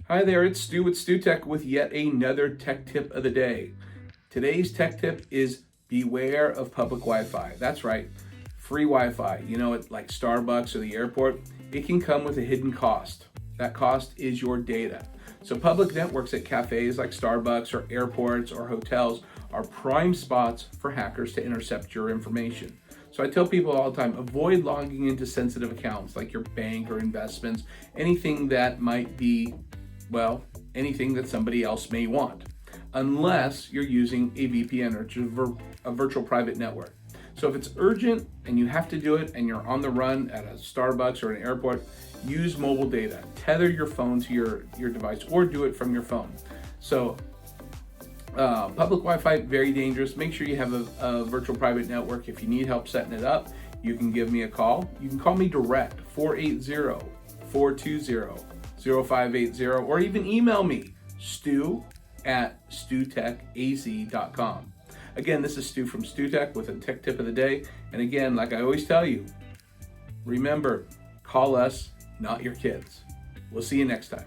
Hi there, it's Stu with StuTech with yet another tech tip of the day. Today's tech tip is beware of public Wi-Fi. That's right, free Wi-Fi. You know, it like Starbucks or the airport, it can come with a hidden cost. That cost is your data. So public networks at cafes like Starbucks or airports or hotels are prime spots for hackers to intercept your information. So I tell people all the time, avoid logging into sensitive accounts like your bank or investments, anything that might be, well, anything that somebody else may want, unless you're using a VPN or a virtual private network. So if it's urgent and you have to do it and you're on the run at a Starbucks or an airport, use mobile data. Tether your phone to your device or do it from your phone. So public Wi-Fi, very dangerous. Make sure you have a virtual private network. If you need help setting it up, you can give me a call. You can call me direct, 480-420-0580, or even email me, stu@stutechaz.com. Again, this is Stu from StuTech with a tech tip of the day. And again, like I always tell you, remember, call us, not your kids. We'll see you next time.